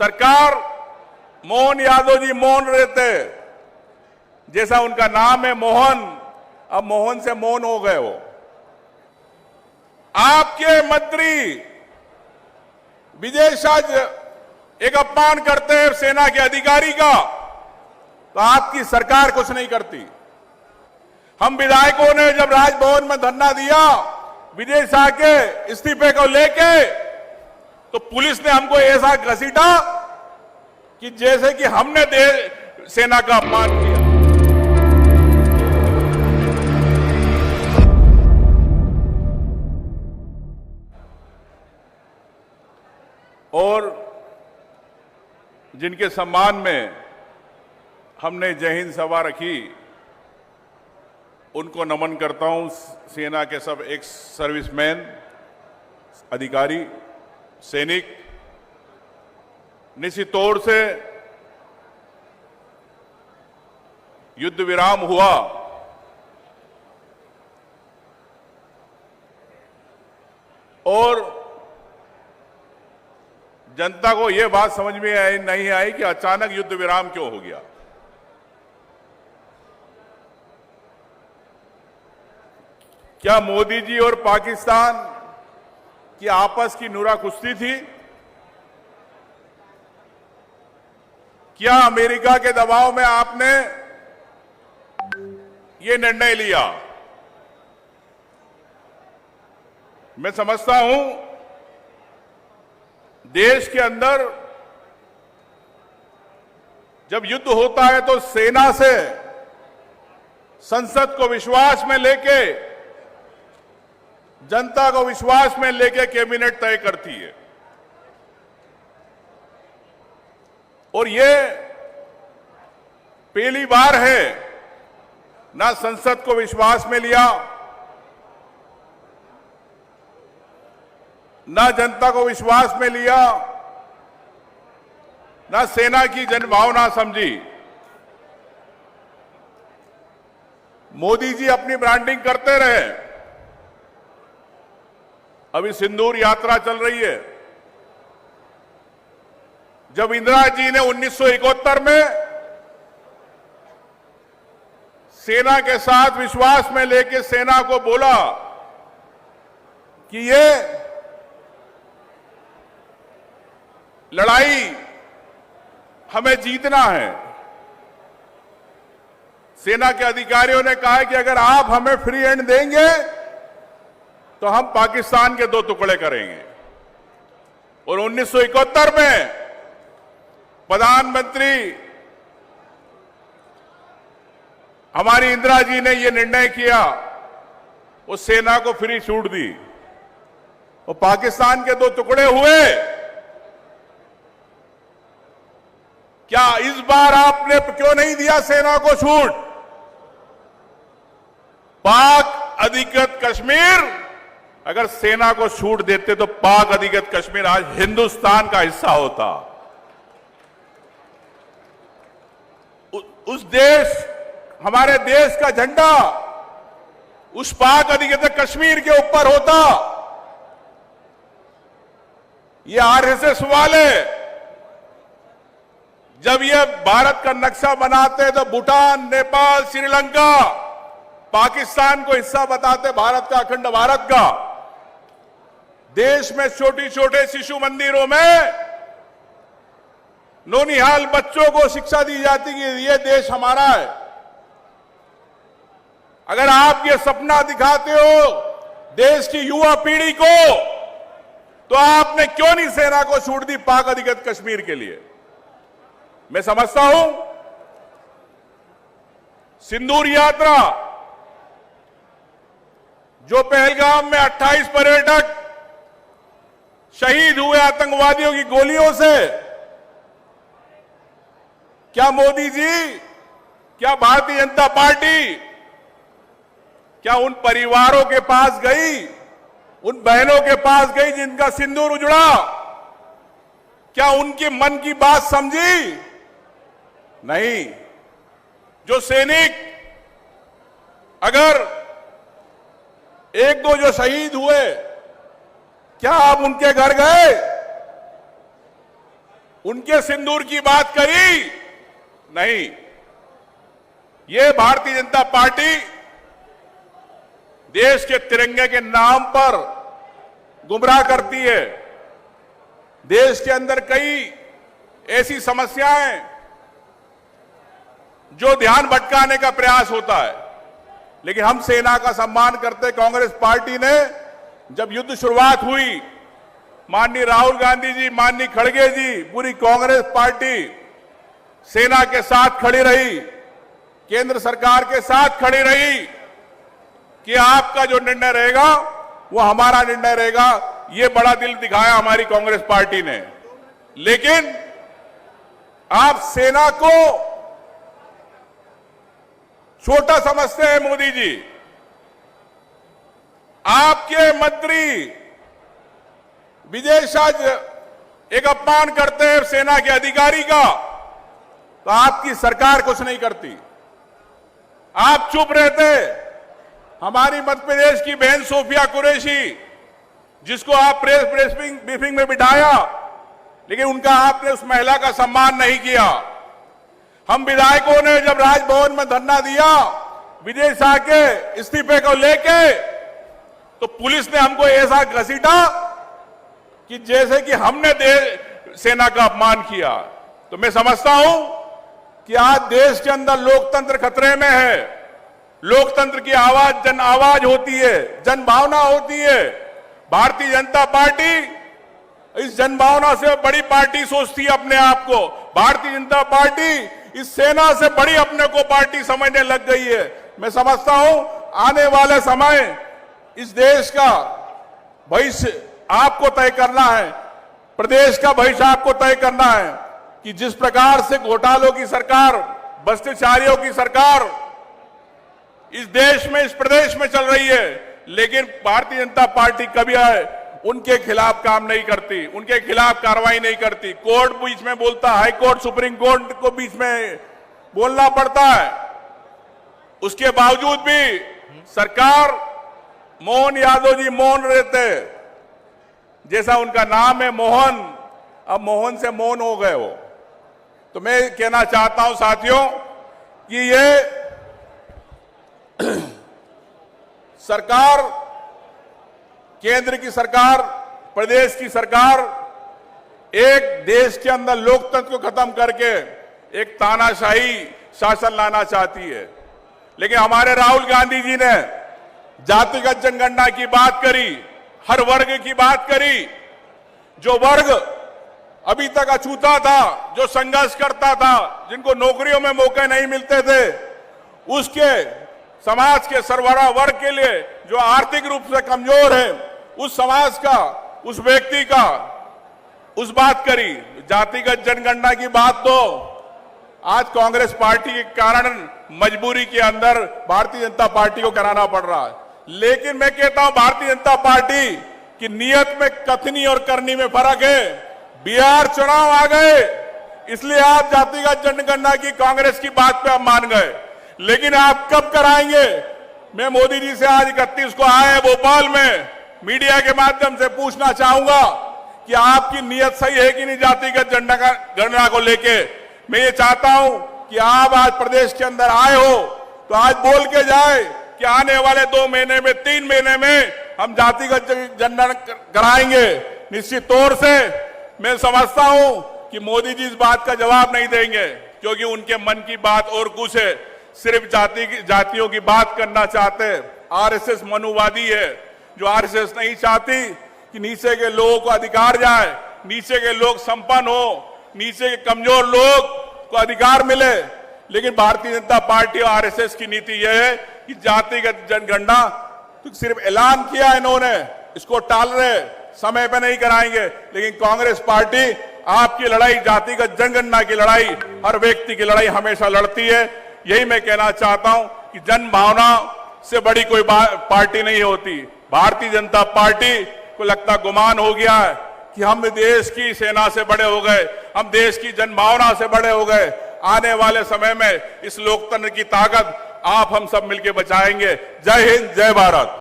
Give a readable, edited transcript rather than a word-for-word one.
सरकार मोहन यादव जी मौन रहते, जैसा उनका नाम है मोहन, अब मोहन से मौन हो गए वो। आपके मंत्री विजय शाह एक अपमान करते हैं सेना के अधिकारी का, तो आपकी सरकार कुछ नहीं करती। हम विधायकों ने जब राजभवन में धरना दिया विजय शाह के इस्तीफे को लेके, तो पुलिस ने हमको ऐसा घसीटा कि जैसे कि हमने सेना का अपमान किया। और जिनके सम्मान में हमने जय हिंद सभा रखी, उनको नमन करता हूं। सेना के सब एक्स सर्विसमैन, अधिकारी, सैनिक, निश्चित तौर से युद्ध विराम हुआ और जनता को यह बात समझ में नहीं आई कि अचानक युद्ध विराम क्यों हो गया। क्या मोदी जी और पाकिस्तान की आपस की नुरा कुश्ती थी? क्या अमेरिका के दबाव में आपने ये निर्णय लिया? मैं समझता हूं देश के अंदर जब युद्ध होता है तो सेना से संसद को विश्वास में लेके, जनता को विश्वास में लेके कैबिनेट तय करती है। और ये पहली बार है, ना संसद को विश्वास में लिया, ना जनता को विश्वास में लिया, ना सेना की जनभावना समझी। मोदी जी अपनी ब्रांडिंग करते रहे। अभी सिंदूर यात्रा चल रही है। जब इंदिरा जी ने 1971 में सेना के साथ विश्वास में लेके सेना को बोला कि ये लड़ाई हमें जीतना है, सेना के अधिकारियों ने कहा कि अगर आप हमें फ्री हैंड देंगे तो हम पाकिस्तान के 2 टुकड़े करेंगे। और 1971 में प्रधानमंत्री हमारी इंदिरा जी ने यह निर्णय किया, उस सेना को फ्री छूट दी और पाकिस्तान के 2 टुकड़े हुए। क्या इस बार आपने क्यों नहीं दिया सेना को छूट? पाक अधिकृत कश्मीर, अगर सेना को छूट देते तो पाक अधिकृत कश्मीर आज हिंदुस्तान का हिस्सा होता। उस देश, हमारे देश का झंडा उस पाक अधिकृत कश्मीर के ऊपर होता। ये आरएसएस वाले जब ये भारत का नक्शा बनाते तो भूटान, नेपाल, श्रीलंका, पाकिस्तान को हिस्सा बताते भारत का, अखंड भारत का। देश में छोटे छोटे शिशु मंदिरों में नौनिहाल बच्चों को शिक्षा दी जाती कि ये देश हमारा है। अगर आप ये सपना दिखाते हो देश की युवा पीढ़ी को, तो आपने क्यों नहीं सेना को छूट दी पाक अधिकृत कश्मीर के लिए? मैं समझता हूं सिंदूर यात्रा, जो पहलगाम में 28 पर्यटक शहीद हुए आतंकवादियों की गोलियों से, क्या मोदी जी, क्या भारतीय जनता पार्टी, क्या उन परिवारों के पास गई, उन बहनों के पास गई जिनका सिंदूर उजड़ा? क्या उनकी मन की बात समझी? नहीं। जो सैनिक, अगर 1-2 जो शहीद हुए, क्या आप उनके घर गए? उनके सिंदूर की बात करी नहीं। ये भारतीय जनता पार्टी देश के तिरंगे के नाम पर गुमराह करती है। देश के अंदर कई ऐसी समस्याएं जो ध्यान भटकाने का प्रयास होता है, लेकिन हम सेना का सम्मान करते। कांग्रेस पार्टी ने जब युद्ध शुरुआत हुई, माननीय राहुल गांधी जी, माननीय खड़गे जी, पूरी कांग्रेस पार्टी सेना के साथ खड़ी रही, केंद्र सरकार के साथ खड़ी रही कि आपका जो निर्णय रहेगा वो हमारा निर्णय रहेगा। ये बड़ा दिल दिखाया हमारी कांग्रेस पार्टी ने। लेकिन आप सेना को छोटा समझते हैं मोदी जी। आपके मंत्री विजय शाह एक अपमान करते हैं सेना के अधिकारी का, तो आपकी सरकार कुछ नहीं करती, आप चुप रहते। हमारी मध्य प्रदेश की बहन सोफिया कुरैशी, जिसको आप प्रेस ब्रीफिंग में बिठाया, लेकिन उनका आपने उस महिला का सम्मान नहीं किया। हम विधायकों ने जब राजभवन में धरना दिया विजय शाह के इस्तीफे को लेके, तो पुलिस ने हमको ऐसा घसीटा कि जैसे कि हमने सेना का अपमान किया। तो मैं समझता हूं कि आज देश के अंदर लोकतंत्र खतरे में है। लोकतंत्र की आवाज जन आवाज होती है, जन भावना होती है। भारतीय जनता पार्टी इस जन भावना से बड़ी पार्टी सोचती है अपने आप को। भारतीय जनता पार्टी इस सेना से बड़ी अपने को पार्टी समझने लग गई है। मैं समझता हूं आने वाले समय इस देश का भविष्य आपको तय करना है, प्रदेश का भविष्य आपको तय करना है कि जिस प्रकार से घोटालों की सरकार, भ्रष्टाचारियों की सरकार इस देश में, इस प्रदेश में चल रही है, लेकिन भारतीय जनता पार्टी कभी उनके खिलाफ काम नहीं करती, उनके खिलाफ कार्रवाई नहीं करती। कोर्ट बीच में बोलता, हाई कोर्ट, सुप्रीम कोर्ट को बीच में बोलना पड़ता है। उसके बावजूद भी सरकार, मोहन यादव जी मौन रहते, जैसा उनका नाम है मोहन, अब मोहन से मौन हो गए वो। तो मैं कहना चाहता हूं साथियों कि ये सरकार, केंद्र की सरकार, प्रदेश की सरकार एक देश के अंदर लोकतंत्र को खत्म करके एक तानाशाही शासन लाना चाहती है। लेकिन हमारे राहुल गांधी जी ने जातिगत जनगणना की बात करी, हर वर्ग की बात करी। जो वर्ग अभी तक अछूता था, जो संघर्ष करता था, जिनको नौकरियों में मौके नहीं मिलते थे, उसके समाज के सरबराह वर्ग के लिए, जो आर्थिक रूप से कमजोर है, उस समाज का, उस व्यक्ति का, उस बात करी। जातिगत जनगणना की बात तो आज कांग्रेस पार्टी के कारण मजबूरी के अंदर भारतीय जनता पार्टी को कराना पड़ रहा है। लेकिन मैं कहता हूं भारतीय जनता पार्टी की नीयत में कथनी और करनी में फर्क है। बिहार चुनाव आ गए, इसलिए आप जातिगत जनगणना की कांग्रेस की बात पे आप मान गए, लेकिन आप कब कराएंगे? मैं मोदी जी से आज 31 को आए भोपाल में मीडिया के माध्यम से पूछना चाहूंगा कि आपकी नीयत सही है कि नहीं जातिगत जनगणना को लेके। मैं ये चाहता हूं कि आप आज प्रदेश के अंदर आए हो तो आज बोल के जाए कि आने वाले 2 महीने में, 3 महीने में हम जातिगत जनगणना कराएंगे। निश्चित तौर से मैं समझता हूं कि मोदी जी इस बात का जवाब नहीं देंगे, क्योंकि उनके मन की बात और कुछ है, सिर्फ जातियों की बात करना चाहते हैं। आरएसएस मनुवादी है, जो आरएसएस नहीं चाहती कि नीचे के लोगों को अधिकार जाए, नीचे के लोग संपन्न हो, नीचे के कमजोर लोग को अधिकार मिले। लेकिन भारतीय जनता पार्टी और आरएसएस की नीति यह है कि जातिगत जनगणना तो सिर्फ ऐलान किया इन्होंने, इसको टाल रहे, समय पे नहीं कराएंगे। लेकिन कांग्रेस पार्टी आपकी लड़ाई, जातिगत जनगणना की लड़ाई, हर व्यक्ति की लड़ाई हमेशा लड़ती है। यही मैं कहना चाहता हूं कि जन भावना से बड़ी कोई पार्टी नहीं होती। भारतीय जनता पार्टी को लगता गुमान हो गया है कि हम देश की सेना से बड़े हो गए, हम देश की जनभावना से बड़े हो गए। आने वाले समय में इस लोकतंत्र की ताकत आप हम सब मिलकर बचाएंगे। जय हिंद, जय भारत।